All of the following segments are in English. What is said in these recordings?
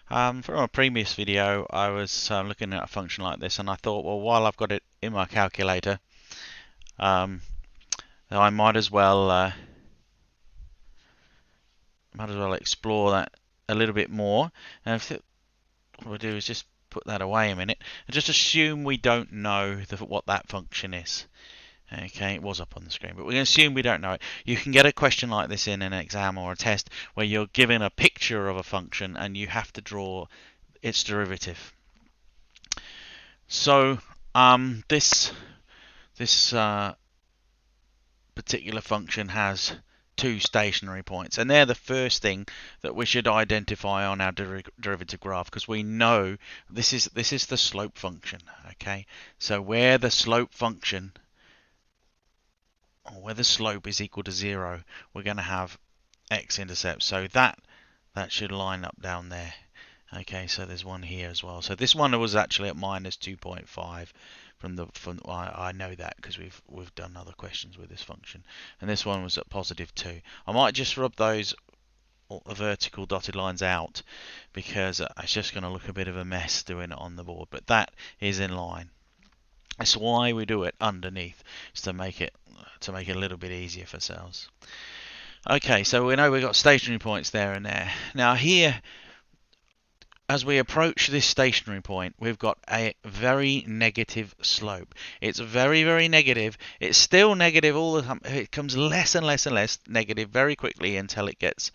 From a previous video, I was looking at a function like this, and I thought, well, while I've got it in my calculator, um, I might as well explore that a little bit more. And what we'll do is just put that away a minute, and just assume we don't know what that function is. Okay, it was up on the screen, but we can assume we don't know it. You can get a question like this in an exam or a test where you're given a picture of a function and you have to draw its derivative. So this particular function has two stationary points, and they're the first thing that we should identify on our derivative graph, because we know this is the slope function. Okay, so where the slope function, or where the slope is equal to 0, we're going to have x-intercept. So that should line up down there. Okay, so there's one here as well. So this one was actually at minus 2.5 I know that because we've done other questions with this function, and this one was at positive 2. I might just rub those vertical dotted lines out because it's just going to look a bit of a mess doing it on the board, but that is in line. That's why we do it underneath, is to make it a little bit easier for ourselves. Okay, so we know we've got stationary points there and there. Now here, as we approach this stationary point, we've got a very negative slope. It's very, very negative. It's still negative all the time. It becomes less and less and less negative very quickly until it gets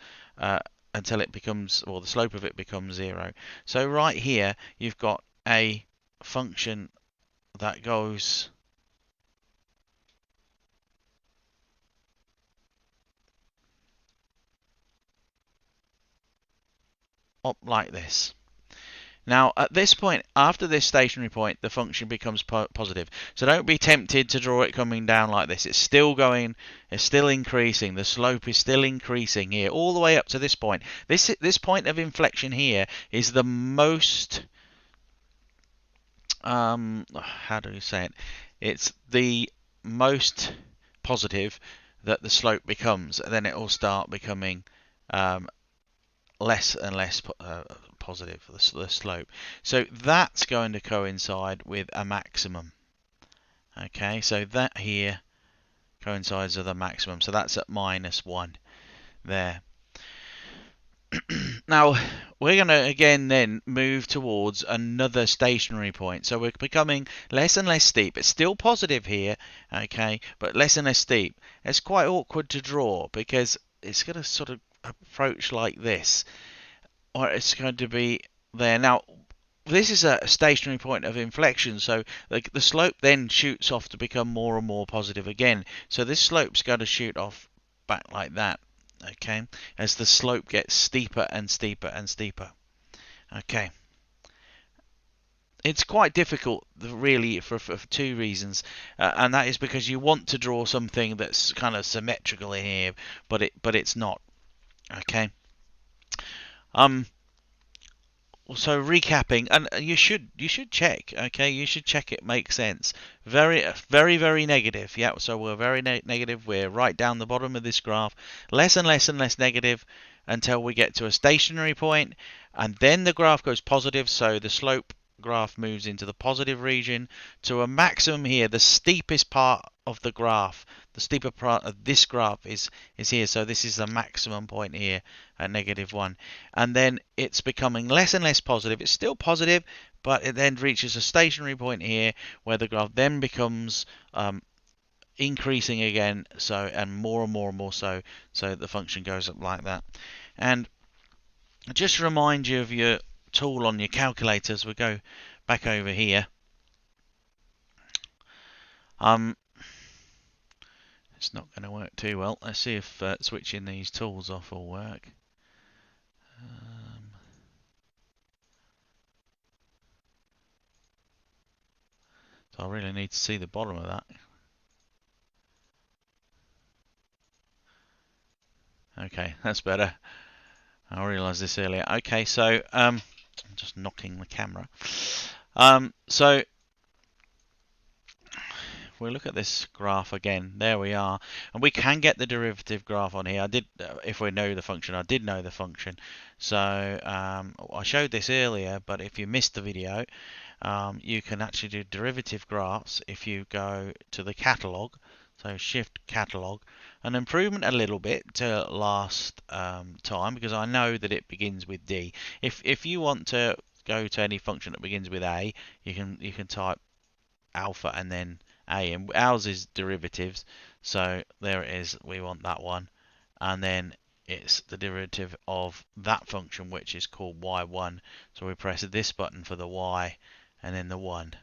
until it becomes, or the slope of it becomes 0. So right here, you've got a function that goes up like this. Now, at this point, after this stationary point, the function becomes positive. So don't be tempted to draw it coming down like this. It's still going, it's still increasing. The slope is still increasing here, all the way up to this point. This point of inflection here is the most, how do you say it? It's the most positive that the slope becomes. And then it will start becoming less and less positive for the slope. So that's going to coincide with a maximum. Okay, so that here coincides with a maximum. So that's at minus 1 there. Now we're going to again then move towards another stationary point. So we're becoming less and less steep. It's still positive here, okay, but less and less steep. It's quite awkward to draw because it's going to sort of approach like this, or it's going to be there. Now, this is a stationary point of inflection, so the slope then shoots off to become more and more positive again. So this slope's going to shoot off back like that, okay, as the slope gets steeper and steeper and steeper. Okay. It's quite difficult, really, for two reasons, and that is because you want to draw something that's kind of symmetrical in here, but it's not. Okay. So recapping, and you should check, okay? You should check it makes sense. Very, very, very negative. Yeah, so we're very negative. We're right down the bottom of this graph. Less and less and less negative until we get to a stationary point, and then the graph goes positive. So the slope graph moves into the positive region to a maximum here. The steepest part of the graph, the steeper part of this graph is here. So this is the maximum point here at -1, and then it's becoming less and less positive. It's still positive, but it then reaches a stationary point here where the graph then becomes increasing again, so, and more and more and more so the function goes up like that. And just remind you of your tool on your calculators. We go back over here. It's not going to work too well. Let's see if switching these tools off will work. So I really need to see the bottom of that. Okay, that's better. I realised this earlier. Okay, so I'm just knocking the camera. So if we look at this graph again, there we are, and we can get the derivative graph on here. I did, if we know the function, I did know the function. So I showed this earlier, but if you missed the video, you can actually do derivative graphs if you go to the catalog. So shift catalog, an improvement a little bit to last time, because I know that it begins with D. If you want to go to any function that begins with A, you can type alpha and then A, and ours is derivatives, so there it is, we want that one, and then it's the derivative of that function, which is called y1. So we press this button for the y and then the 1,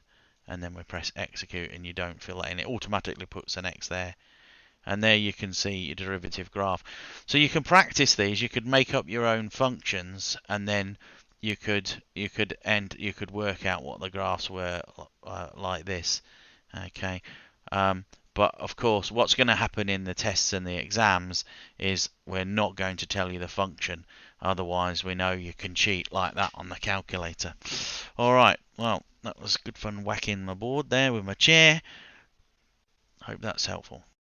and then we press execute, and you don't fill that in, it automatically puts an X there. And there you can see your derivative graph. So you can practice these, you could make up your own functions, and then you could work out what the graphs were like this. Okay. But of course, what's going to happen in the tests and the exams is we're not going to tell you the function. Otherwise, we know you can cheat like that on the calculator. All right. Well, that was good fun whacking my board there with my chair. Hope that's helpful.